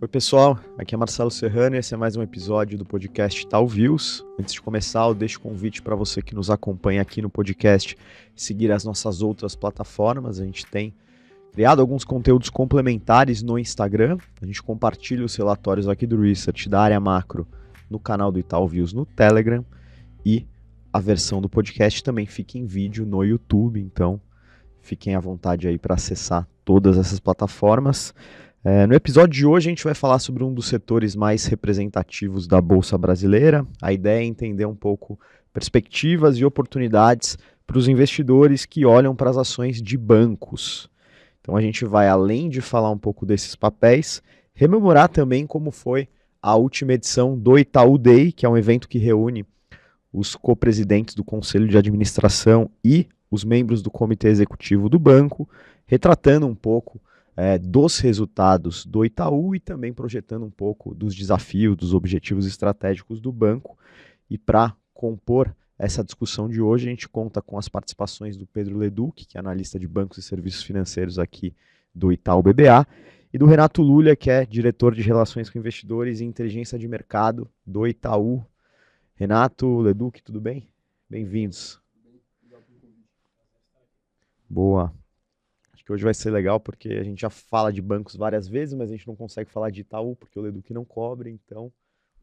Oi pessoal, aqui é Marcelo Serrano e esse é mais um episódio do podcast Itaú Views. Antes de começar, eu deixo o convite para você que nos acompanha aqui no podcast seguir as nossas outras plataformas. A gente tem criado alguns conteúdos complementares no Instagram. A gente compartilha os relatórios aqui do Research da área macro no canal do Itaú Views no Telegram e a versão do podcast também fica em vídeo no YouTube, então fiquem à vontade aí para acessar todas essas plataformas. No episódio de hoje a gente vai falar sobre um dos setores mais representativos da Bolsa Brasileira. A ideia é entender um pouco perspectivas e oportunidades para os investidores que olham para as ações de bancos. Então a gente vai, além de falar um pouco desses papéis, rememorar também como foi a última edição do Itaú Day, que é um evento que reúne os co-presidentes do Conselho de Administração e os membros do Comitê Executivo do banco, retratando um pouco dos resultados do Itaú e também projetando um pouco dos desafios, dos objetivos estratégicos do banco. E para compor essa discussão de hoje, a gente conta com as participações do Pedro Leduc, que é analista de bancos e serviços financeiros aqui do Itaú BBA, e do Renato Lulia, que é diretor de Relações com Investidores e Inteligência de Mercado do Itaú. Renato, Leduc, tudo bem? Bem-vindos. Boa. Que hoje vai ser legal porque a gente já fala de bancos várias vezes, mas a gente não consegue falar de Itaú porque o Leduc não cobre, então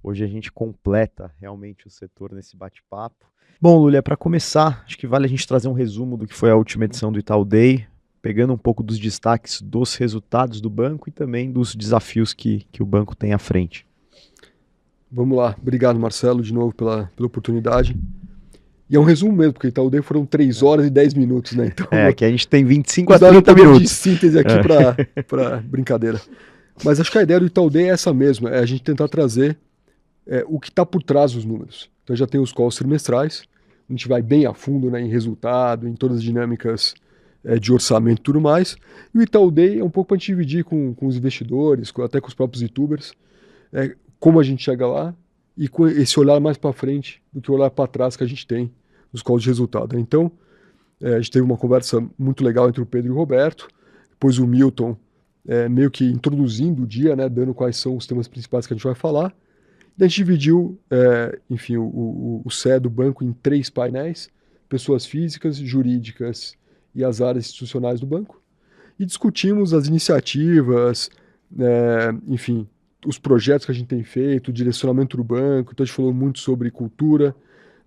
hoje a gente completa realmente o setor nesse bate-papo. Bom, Lulia, para começar, acho que vale a gente trazer um resumo do que foi a última edição do Itaú Day, pegando um pouco dos destaques dos resultados do banco e também dos desafios que o banco tem à frente. Vamos lá, obrigado Marcelo de novo pela oportunidade. E é um resumo mesmo, porque o Itaú Day foram 3 horas e 10 minutos, né? Então, que a gente tem 25 a 30 minutos. De síntese aqui para brincadeira. Mas acho que a ideia do Itaú Day é essa mesmo, é a gente tentar trazer o que está por trás dos números. Então já tem os calls trimestrais, a gente vai bem a fundo, né, em resultado, em todas as dinâmicas de orçamento e tudo mais. E o Itaú Day é um pouco para a gente dividir com os investidores, até com os próprios youtubers, como a gente chega lá e com esse olhar mais para frente do que o olhar para trás que a gente tem nos calls de resultado. Então, a gente teve uma conversa muito legal entre o Pedro e o Roberto, depois o Milton meio que introduzindo o dia, né, dando quais são os temas principais que a gente vai falar. E a gente dividiu, enfim, o CE do banco em 3 painéis, pessoas físicas, jurídicas e as áreas institucionais do banco, e discutimos as iniciativas, enfim, os projetos que a gente tem feito, o direcionamento do banco. Então a gente falou muito sobre cultura,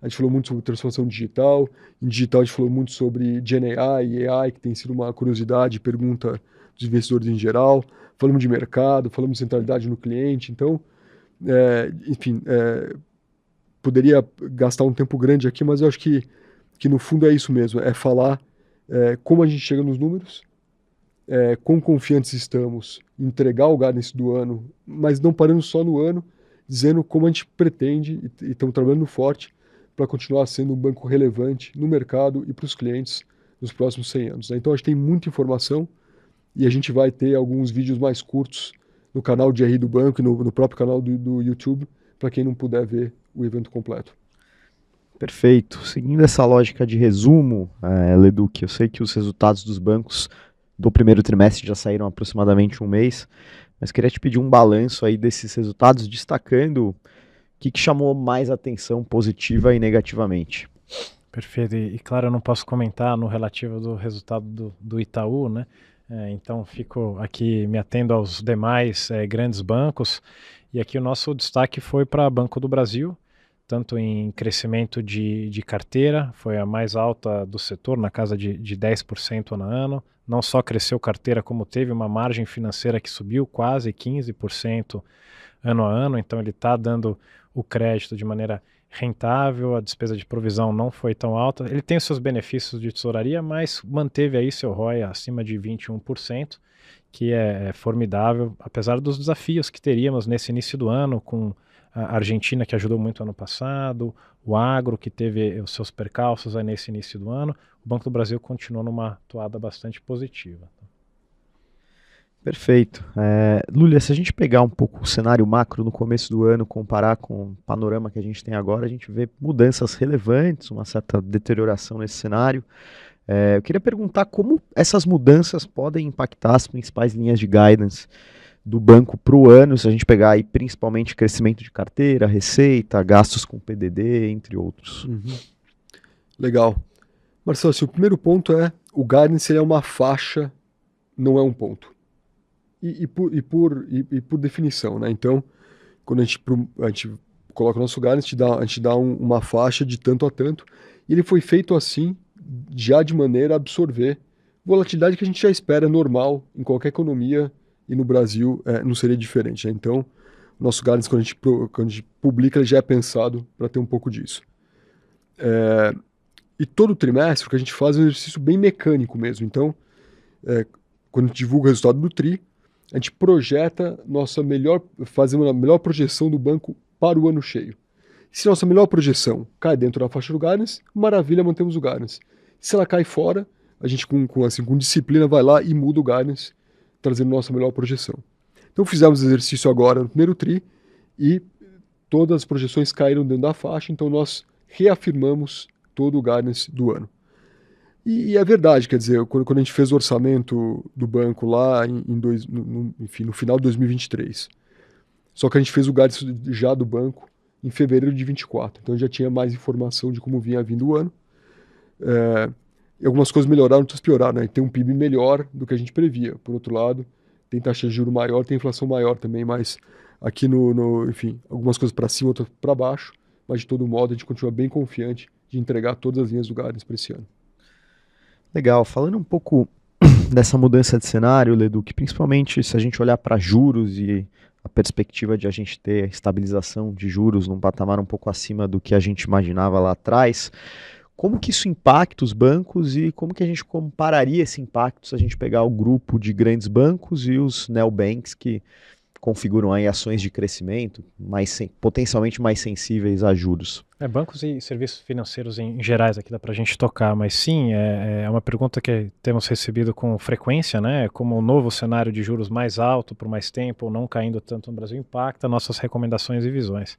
a gente falou muito sobre transformação digital. Em digital a gente falou muito sobre GenAI e AI, que tem sido uma curiosidade, pergunta dos investidores em geral. Falamos de mercado, falamos de centralidade no cliente. Então, enfim, poderia gastar um tempo grande aqui, mas eu acho que no fundo é isso mesmo, é falar como a gente chega nos números, quão confiantes estamos em entregar o guidance do ano, mas não parando só no ano, dizendo como a gente pretende e estamos trabalhando forte para continuar sendo um banco relevante no mercado e para os clientes nos próximos 100 anos. Né? Então a gente tem muita informação e a gente vai ter alguns vídeos mais curtos no canal de RI do banco e no próprio canal do YouTube, para quem não puder ver o evento completo. Perfeito. Seguindo essa lógica de resumo, Leduc, eu sei que os resultados dos bancos do primeiro trimestre já saíram há aproximadamente um mês, mas queria te pedir um balanço aí desses resultados, destacando o que chamou mais atenção positiva e negativamente. Perfeito, e claro, eu não posso comentar no relativo do resultado do Itaú, né? Então fico aqui me atendo aos demais grandes bancos, e aqui o nosso destaque foi para Banco do Brasil, tanto em crescimento de carteira, foi a mais alta do setor, na casa de 10% ano a ano. Não só cresceu carteira, como teve uma margem financeira que subiu quase 15% ano a ano, então ele está dando o crédito de maneira rentável, a despesa de provisão não foi tão alta. Ele tem os seus benefícios de tesouraria, mas manteve aí seu ROI acima de 21%, que é formidável, apesar dos desafios que teríamos nesse início do ano, com a Argentina, que ajudou muito ano passado, o agro, que teve os seus percalços aí nesse início do ano. O Banco do Brasil continuou numa toada bastante positiva. Perfeito. Lulia, se a gente pegar um pouco o cenário macro no começo do ano, comparar com o panorama que a gente tem agora, a gente vê mudanças relevantes, uma certa deterioração nesse cenário. Eu queria perguntar como essas mudanças podem impactar as principais linhas de guidance do banco para o ano, se a gente pegar aí principalmente crescimento de carteira, receita, gastos com PDD, entre outros. Uhum. Legal. Marcelo, assim, o primeiro ponto é o guidance ele é uma faixa, não é um ponto. E por definição, né? Então, quando a gente coloca o nosso guidance, a gente dá uma faixa de tanto a tanto, e ele foi feito assim, já de maneira a absorver volatilidade que a gente já espera normal em qualquer economia, e no Brasil não seria diferente, né? Então, o nosso guidance, quando a gente publica, ele já é pensado para ter um pouco disso. E todo trimestre, o que a gente faz é um exercício bem mecânico mesmo. Então, quando a gente divulga o resultado do TRI, a gente projeta fazer uma melhor projeção do banco para o ano cheio. Se nossa melhor projeção cai dentro da faixa do guidance, maravilha, mantemos o guidance. Se ela cai fora, a gente com disciplina vai lá e muda o guidance, trazendo nossa melhor projeção. Então fizemos o exercício agora no primeiro TRI e todas as projeções caíram dentro da faixa, então nós reafirmamos todo o guidance do ano. E é verdade, quer dizer, quando a gente fez o orçamento do banco lá no final de 2023, só que a gente fez o guidance já do banco em fevereiro de 24, então já tinha mais informação de como vinha vindo o ano. E algumas coisas melhoraram, outras pioraram, né? Tem um PIB melhor do que a gente previa. Por outro lado, tem taxa de juros maior, tem inflação maior também, mas aqui enfim, algumas coisas para cima, outras para baixo, mas de todo modo a gente continua bem confiante de entregar todas as linhas do guidance para esse ano. Legal, falando um pouco dessa mudança de cenário, Leduc, principalmente se a gente olhar para juros e a perspectiva de a gente ter estabilização de juros num patamar um pouco acima do que a gente imaginava lá atrás, como que isso impacta os bancos e como que a gente compararia esse impacto se a gente pegar o grupo de grandes bancos e os neobanks que configuram aí ações de crescimento potencialmente mais sensíveis a juros? Bancos e serviços financeiros em gerais aqui dá para a gente tocar, mas sim, é uma pergunta que temos recebido com frequência, né? Como o novo cenário de juros mais alto por mais tempo, ou não caindo tanto no Brasil, impacta nossas recomendações e visões.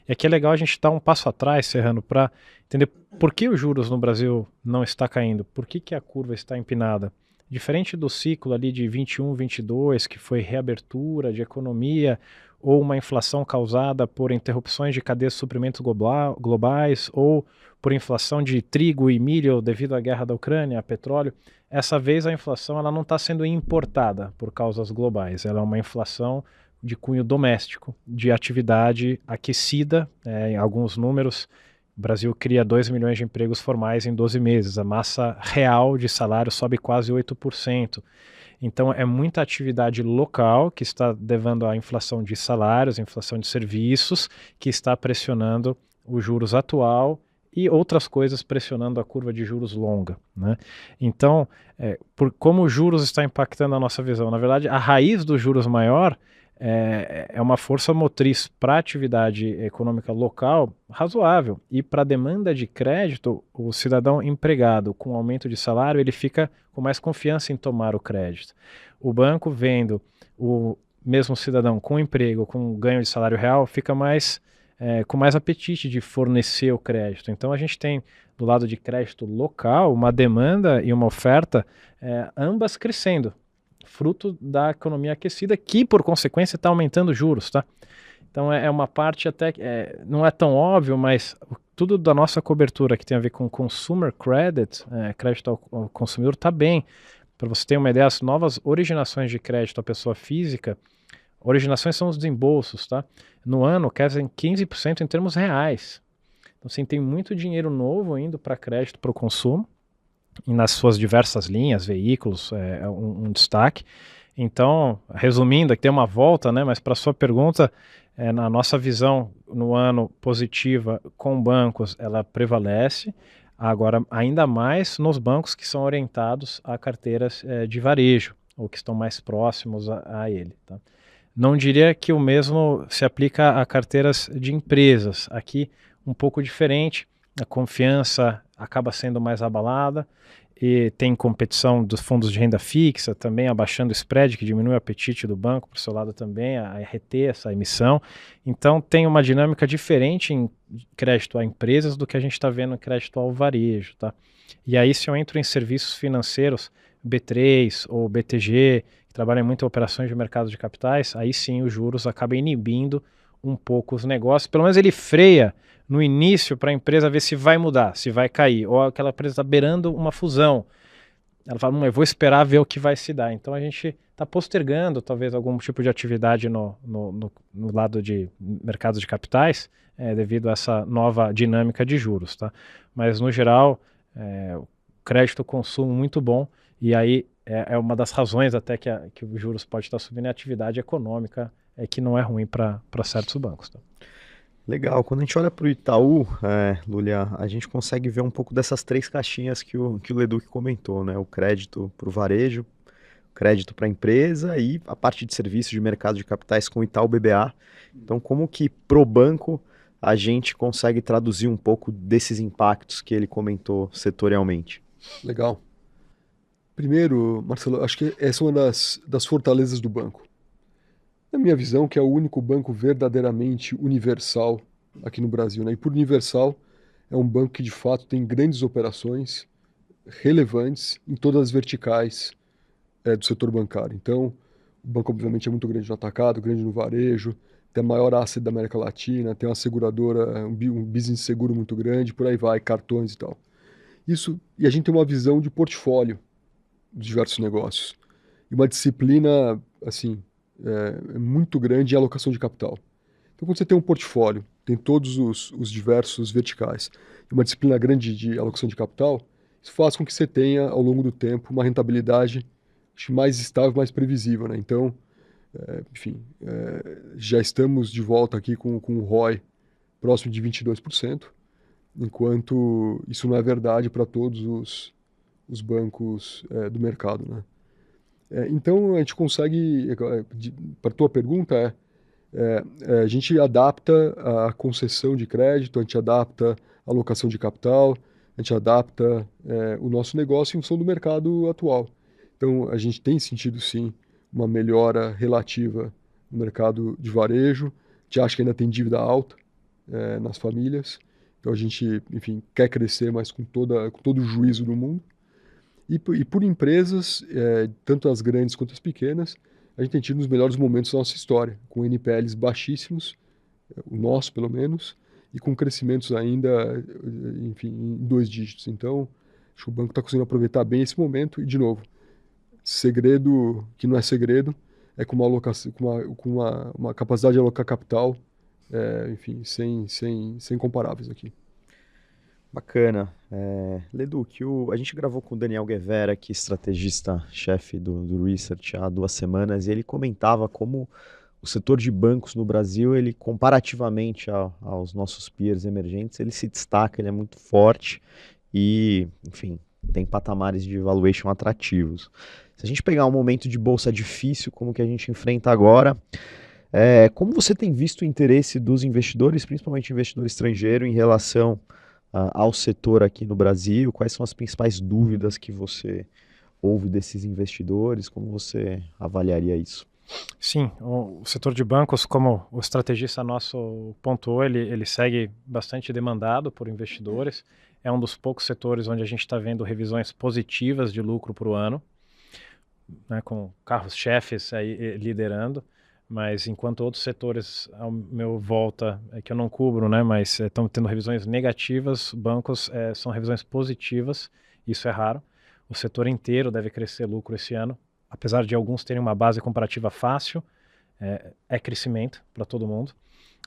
E aqui é legal a gente dar um passo atrás, Serrano, para entender por que os juros no Brasil não está caindo, por que a curva está empinada. Diferente do ciclo ali de 21, 22, que foi reabertura de economia, ou uma inflação causada por interrupções de cadeias de suprimentos globais, ou por inflação de trigo e milho devido à guerra da Ucrânia, petróleo, essa vez a inflação ela não está sendo importada por causas globais, ela é uma inflação de cunho doméstico, de atividade aquecida, em alguns números. O Brasil cria 2 milhões de empregos formais em 12 meses, a massa real de salário sobe quase 8%. Então é muita atividade local que está levando à inflação de salários, inflação de serviços, que está pressionando os juros atual e outras coisas pressionando a curva de juros longa, né? Então, como os juros está impactando a nossa visão? Na verdade, a raiz dos juros maior é uma força motriz para a atividade econômica local razoável, e para a demanda de crédito, o cidadão empregado com aumento de salário, ele fica com mais confiança em tomar o crédito. O banco vendo o mesmo cidadão com emprego, com ganho de salário real, fica com mais apetite de fornecer o crédito. Então a gente tem do lado de crédito local uma demanda e uma oferta ambas crescendo, fruto da economia aquecida, que por consequência está aumentando os juros, tá? Então é uma parte até que não é tão óbvio, mas tudo da nossa cobertura que tem a ver com consumer credit, crédito ao consumidor, está bem. Para você ter uma ideia, as novas originações de crédito à pessoa física, originações são os desembolsos, tá? No ano crescem 15% em termos reais. Então assim, tem muito dinheiro novo indo para crédito para o consumo, e nas suas diversas linhas, veículos, um destaque. Então, resumindo, aqui tem uma volta, né, mas para a sua pergunta, na nossa visão no ano positiva com bancos, ela prevalece, agora ainda mais nos bancos que são orientados a carteiras de varejo, ou que estão mais próximos a ele, tá? Não diria que o mesmo se aplica a carteiras de empresas, aqui um pouco diferente, a confiança acaba sendo mais abalada, e tem competição dos fundos de renda fixa, também abaixando o spread, que diminui o apetite do banco, por seu lado também, a reter essa emissão. Então tem uma dinâmica diferente em crédito a empresas do que a gente está vendo em crédito ao varejo, tá? E aí, se eu entro em serviços financeiros, B3 ou BTG, que trabalham muito em operações de mercado de capitais, aí sim os juros acabam inibindo um pouco os negócios. Pelo menos ele freia no início para a empresa ver se vai mudar, se vai cair, ou aquela empresa está beirando uma fusão. Ela fala, eu vou esperar ver o que vai se dar. Então a gente está postergando talvez algum tipo de atividade no lado de mercados de capitais, devido a essa nova dinâmica de juros. Tá? Mas no geral, o crédito consumo muito bom, e aí é uma das razões até que os juros pode estar subindo, a atividade econômica que não é ruim para certos bancos. Tá? Legal, quando a gente olha para o Itaú, Lulia, a gente consegue ver um pouco dessas 3 caixinhas que o Leduc comentou, né? O crédito para o varejo, crédito para a empresa e a parte de serviços de mercado de capitais com o Itaú BBA. Então, como que pro banco a gente consegue traduzir um pouco desses impactos que ele comentou setorialmente? Legal. Primeiro, Marcelo, acho que essa é uma das fortalezas do banco. Na minha visão, que é o único banco verdadeiramente universal aqui no Brasil, né? E por universal, é um banco que de fato tem grandes operações relevantes em todas as verticais do setor bancário. Então, o banco obviamente é muito grande no atacado, grande no varejo, tem a maior asset da América Latina, tem uma seguradora, um business seguro muito grande, por aí vai, cartões e tal. Isso, e a gente tem uma visão de portfólio de diversos negócios. E uma disciplina, assim, muito grande em alocação de capital. Então, quando você tem um portfólio, tem todos os diversos verticais, e uma disciplina grande de alocação de capital, isso faz com que você tenha, ao longo do tempo, uma rentabilidade mais estável, mais previsível, né? Então, enfim, já estamos de volta aqui com o ROI próximo de 22%, enquanto isso não é verdade para todos os bancos do mercado, né? Então, a gente consegue, para a tua pergunta, a gente adapta a concessão de crédito, a gente adapta a alocação de capital, a gente adapta o nosso negócio em função do mercado atual. Então, a gente tem sentido, sim, uma melhora relativa no mercado de varejo. A gente acha que ainda tem dívida alta nas famílias. Então, a gente, enfim, quer crescer, mas com todo o juízo do mundo. E por empresas, tanto as grandes quanto as pequenas, a gente tem tido os melhores momentos da nossa história, com NPLs baixíssimos, o nosso pelo menos, e com crescimentos ainda, enfim, em 2 dígitos. Então, acho que o banco está conseguindo aproveitar bem esse momento e, de novo, segredo que não é segredo, é com uma alocação, com uma capacidade de alocar capital, enfim, sem comparáveis aqui. Bacana. Leduc, a gente gravou com o Daniel Guevara, que é estrategista-chefe do Research, há 2 semanas, e ele comentava como o setor de bancos no Brasil, ele comparativamente aos nossos peers emergentes, ele se destaca, ele é muito forte e, enfim, tem patamares de valuation atrativos. Se a gente pegar um momento de bolsa difícil, como que a gente enfrenta agora, como você tem visto o interesse dos investidores, principalmente investidor estrangeiro, em relação ao setor aqui no Brasil? Quais são as principais dúvidas que você ouve desses investidores? Como você avaliaria isso? Sim, o setor de bancos, como o estrategista nosso pontuou, ele segue bastante demandado por investidores. É um dos poucos setores onde a gente está vendo revisões positivas de lucro para o ano, né, com carros-chefes aí liderando. Mas enquanto outros setores ao meu volta, que eu não cubro, né, mas estão tendo revisões negativas, bancos são revisões positivas, isso é raro. O setor inteiro deve crescer lucro esse ano, apesar de alguns terem uma base comparativa fácil, é crescimento para todo mundo.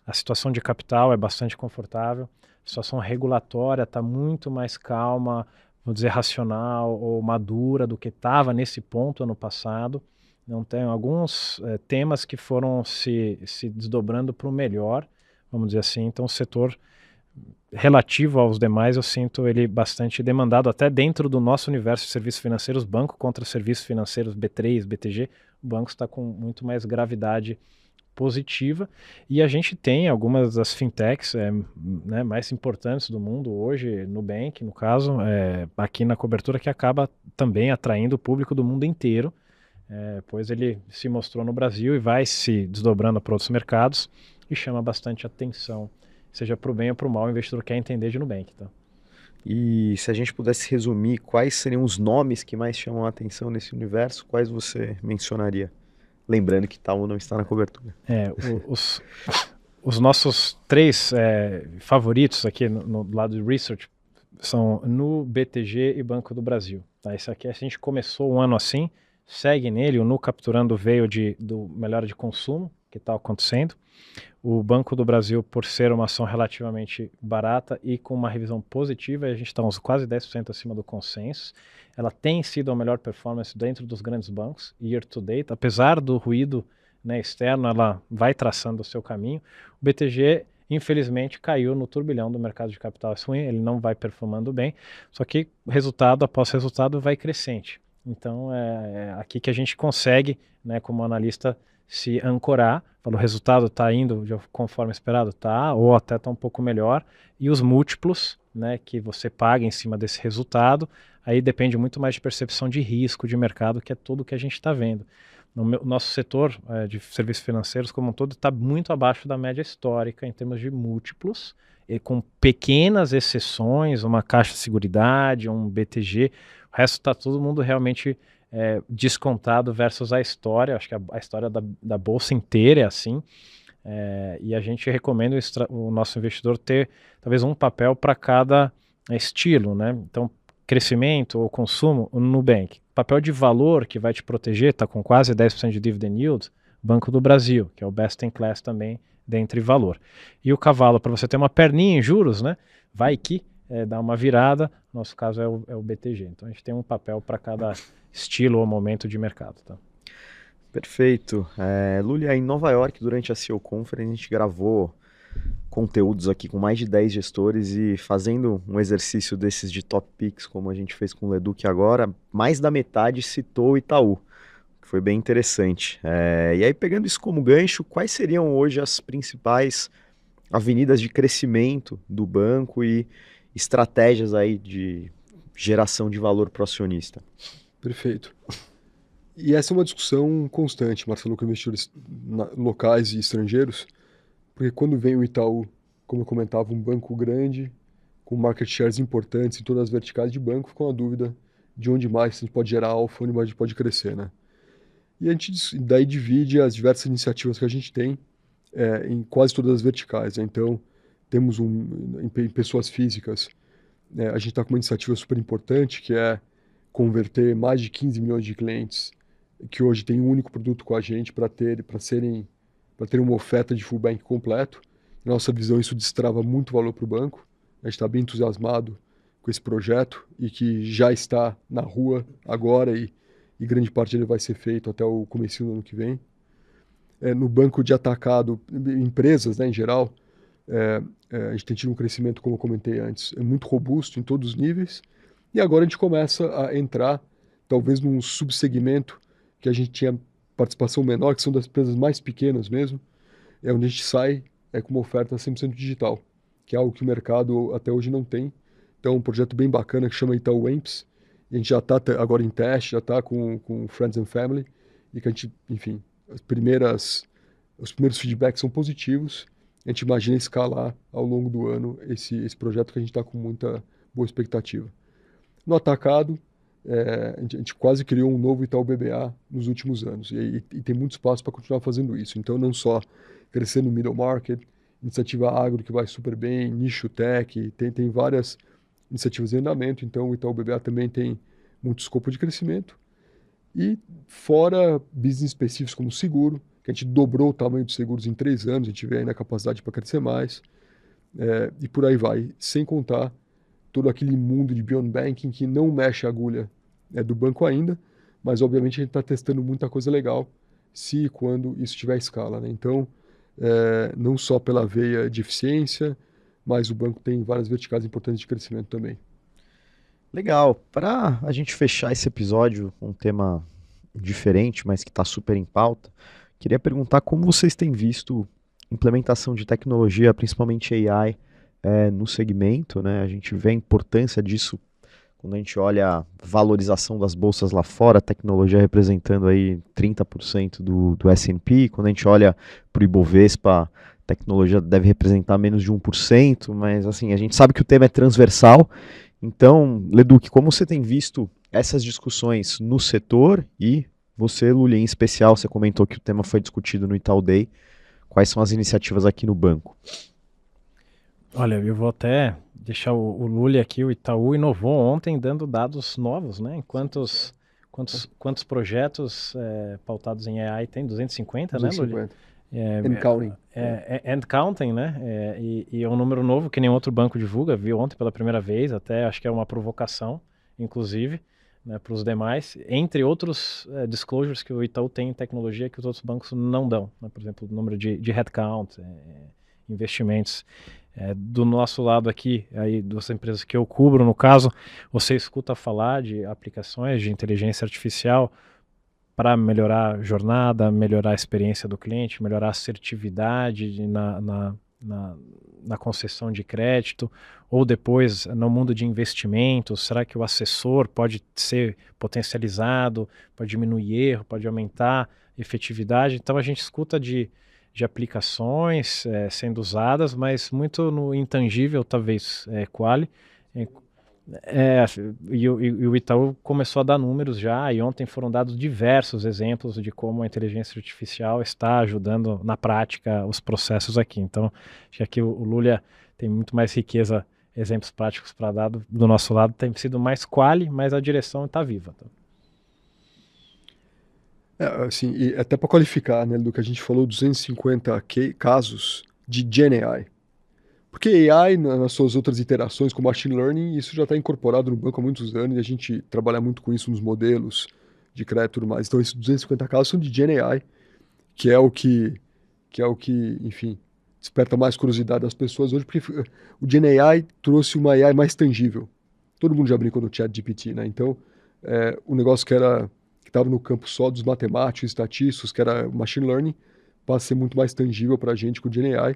A situação de capital é bastante confortável, a situação regulatória está muito mais calma, vamos dizer racional ou madura do que estava nesse ponto ano passado. Não tem alguns temas que foram se desdobrando para o melhor, vamos dizer assim. Então, o setor relativo aos demais, eu sinto ele bastante demandado, até dentro do nosso universo de serviços financeiros, banco contra serviços financeiros B3, BTG, o banco está com muito mais gravidade positiva. E a gente tem algumas das fintechs né, mais importantes do mundo hoje, Nubank, no caso, aqui na cobertura, que acaba também atraindo o público do mundo inteiro, pois ele se mostrou no Brasil e vai se desdobrando para outros mercados e chama bastante atenção, seja para o bem ou para o mal, o investidor quer entender de Nubank. Tá? E se a gente pudesse resumir, quais seriam os nomes que mais chamam a atenção nesse universo, quais você mencionaria? Lembrando que Itaú não está na cobertura. Os nossos 3 favoritos aqui no lado de research são Nu, BTG e Banco do Brasil. Tá? Esse aqui a gente começou um ano assim, segue nele, o Nu capturando veio do melhora de consumo que está acontecendo. O Banco do Brasil, por ser uma ação relativamente barata e com uma revisão positiva, a gente está uns quase 10% acima do consenso. Ela tem sido a melhor performance dentro dos grandes bancos, year to date, apesar do ruído, né, externo, ela vai traçando o seu caminho. O BTG, infelizmente, caiu no turbilhão do mercado de capitais ruim, ele não vai performando bem, só que resultado após resultado vai crescente. Então é aqui que a gente consegue, né, como analista, se ancorar, o resultado está indo conforme esperado, tá, ou até está um pouco melhor, e os múltiplos, né, que você paga em cima desse resultado, aí depende muito mais de percepção de risco de mercado, que é tudo que a gente está vendo. O nosso setor de serviços financeiros como um todo está muito abaixo da média histórica em termos de múltiplos, e com pequenas exceções, uma Caixa de Seguridade, um BTG, o resto está todo mundo realmente descontado versus a história. Acho que a história da Bolsa inteira é assim, e a gente recomenda o nosso investidor ter talvez um papel para cada estilo, né? Então, crescimento ou consumo, o Nubank. Papel de valor que vai te proteger, está com quase 10% de dividend yield, Banco do Brasil, que é o best in class também dentre valor. E o cavalo, para você ter uma perninha em juros, né? Vai que dá uma virada, no nosso caso é o BTG. Então a gente tem um papel para cada estilo ou momento de mercado. Tá? Perfeito. Lulia, em Nova York, durante a CEO Conference, a gente gravou conteúdos aqui com mais de 10 gestores e fazendo um exercício desses de top picks, como a gente fez com o Leduc agora, mais da metade citou o Itaú, que foi bem interessante. E aí, pegando isso como gancho, quais seriam hoje as principais avenidas de crescimento do banco e estratégias aí de geração de valor para o acionista? Perfeito. E essa é uma discussão constante, Marcelo, com investidores locais e estrangeiros, porque quando vem o Itaú, como eu comentava, um banco grande, com market shares importantes em todas as verticais de banco, fica uma dúvida de onde mais a gente pode gerar alfa, onde mais a gente pode crescer, né? E a gente daí divide as diversas iniciativas que a gente tem em quase todas as verticais, né? Então, temos em pessoas físicas, a gente está com uma iniciativa super importante, que é converter mais de 15 milhões de clientes que hoje têm um único produto com a gente para ter uma oferta de full bank completo. Na nossa visão, isso destrava muito valor para o banco. A gente está bem entusiasmado com esse projeto e que já está na rua agora e grande parte dele vai ser feito até o comecinho do ano que vem. No banco de atacado, empresas, né, em geral, a gente tem tido um crescimento, como eu comentei antes, muito robusto em todos os níveis. E agora a gente começa a entrar, talvez, num subsegmento que a gente tinha participação menor, que são das empresas mais pequenas mesmo, onde a gente sai com uma oferta 100% digital, que é algo que o mercado até hoje não tem. Então, um projeto bem bacana que chama Itaú Amps, e a gente já está agora em teste, já está com Friends and Family, e que a gente, enfim, os primeiros feedbacks são positivos. A gente imagina escalar ao longo do ano esse projeto que a gente está com muita boa expectativa. No atacado, a gente quase criou um novo Itaú BBA nos últimos anos, e tem muito espaço para continuar fazendo isso. Então, não só crescer no middle market, iniciativa agro que vai super bem, nicho tech, tem várias iniciativas em andamento, então o Itaú BBA também tem muito escopo de crescimento. E fora business específicos como seguro, que a gente dobrou o tamanho dos seguros em 3 anos, a gente vê ainda a capacidade para crescer mais, e por aí vai, sem contar todo aquele mundo de beyond banking que não mexe a agulha do banco ainda, mas obviamente a gente está testando muita coisa legal, se e quando isso tiver à escala, né? Então, não só pela veia de eficiência, mas o banco tem várias verticais importantes de crescimento também. Legal. Para a gente fechar esse episódio com um tema diferente, mas que está super em pauta, queria perguntar como vocês têm visto implementação de tecnologia, principalmente AI, no segmento, né? A gente vê a importância disso quando a gente olha a valorização das bolsas lá fora, a tecnologia representando aí 30% do S&P, quando a gente olha para o Ibovespa, a tecnologia deve representar menos de 1%, mas assim, a gente sabe que o tema é transversal Então, Leduc, como você tem visto essas discussões no setor e você, Lulia, em especial, você comentou que o tema foi discutido no Itaú Day, quais são as iniciativas aqui no banco? Olha, eu vou até deixar o Lulia aqui, o Itaú inovou ontem dando dados novos, né? Quantos projetos pautados em AI tem? 250, né, Lulia? And counting. And counting, né? E é um número novo que nenhum outro banco divulga, vi ontem pela primeira vez, até acho que é uma provocação, inclusive, né, para os demais, entre outros disclosures que o Itaú tem em tecnologia que os outros bancos não dão, né? Por exemplo, o número de headcount, investimentos. Do nosso lado aqui, aí das empresas que eu cubro, no caso, você escuta falar de aplicações de inteligência artificial para melhorar a jornada, melhorar a experiência do cliente, melhorar a assertividade na concessão de crédito, ou depois no mundo de investimentos, será que o assessor pode ser potencializado, pode diminuir erro, pode aumentar a efetividade? Então a gente escuta de aplicações sendo usadas, mas muito no intangível, talvez, quali. E o Itaú começou a dar números já, e ontem foram dados diversos exemplos de como a inteligência artificial está ajudando na prática os processos aqui. Então, acho que aqui o Lulia tem muito mais riqueza, exemplos práticos para dar do nosso lado, tem sido mais quali, mas a direção está viva. Tá? Assim, e até para qualificar, né, do que a gente falou, 250 casos de Gen AI. Porque AI, nas suas outras iterações, como Machine Learning, isso já está incorporado no banco há muitos anos e a gente trabalha muito com isso nos modelos de crédito e tudo mais. Então, esses 250 casos são de Gen AI, que é o que, enfim, desperta mais curiosidade das pessoas hoje, porque o Gen AI trouxe uma AI mais tangível. Todo mundo já brincou no ChatGPT, né? Então, o negócio que estava no campo só dos matemáticos, estatísticos, que era Machine Learning, passa a ser muito mais tangível para a gente com o Gen AI.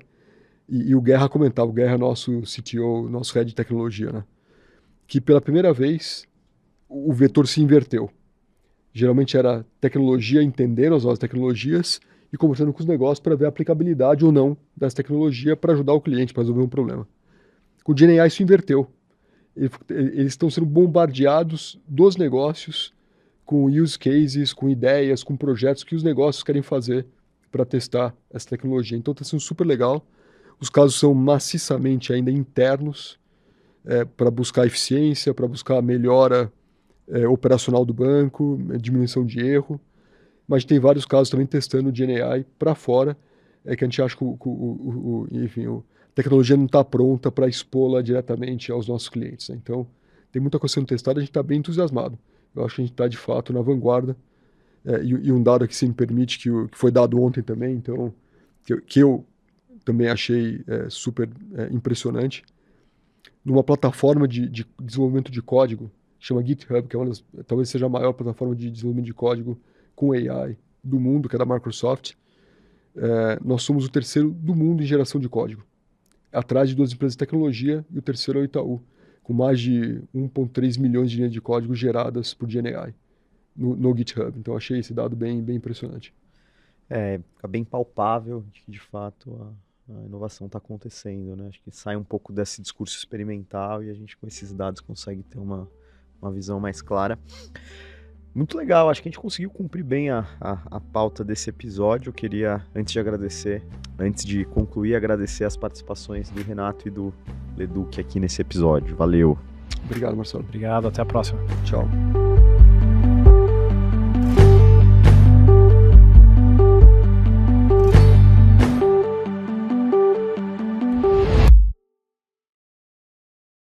E o Guerra comentava, o Guerra é nosso CTO, nosso head de tecnologia, né? Que pela primeira vez o vetor se inverteu. Geralmente era tecnologia entendendo as novas tecnologias e conversando com os negócios para ver a aplicabilidade ou não dessa tecnologia para ajudar o cliente, para resolver um problema. Com o Gen AI isso inverteu. Eles estão sendo bombardeados dos negócios com use cases, com ideias, com projetos que os negócios querem fazer para testar essa tecnologia. Então está sendo super legal. Os casos são maciçamente ainda internos, para buscar eficiência, para buscar a melhora operacional do banco, diminuição de erro. Mas tem vários casos também testando o Gen AI para fora, que a gente acha que enfim, a tecnologia não está pronta para expô-la diretamente aos nossos clientes. Né? Então, tem muita coisa sendo testada, a gente está bem entusiasmado. Eu acho que a gente está, de fato, na vanguarda. E um dado aqui, se me permite, que foi dado ontem também, então, que eu também achei super impressionante. Numa plataforma de desenvolvimento de código, chama GitHub, que talvez seja a maior plataforma de desenvolvimento de código com AI do mundo, que é da Microsoft. Nós somos o terceiro do mundo em geração de código, atrás de duas empresas de tecnologia, e o terceiro é o Itaú, com mais de 1,3 milhões de linhas de código geradas por Gen AI no GitHub. Então, achei esse dado bem impressionante. Fica bem palpável de que, de fato, a inovação está acontecendo, né? Acho que sai um pouco desse discurso experimental e a gente, com esses dados, consegue ter uma visão mais clara. Muito legal, acho que a gente conseguiu cumprir bem a pauta desse episódio. Eu queria, antes de concluir, agradecer as participações do Renato e do Leduc aqui nesse episódio. Valeu! Obrigado, Marcelo. Obrigado, até a próxima. Tchau.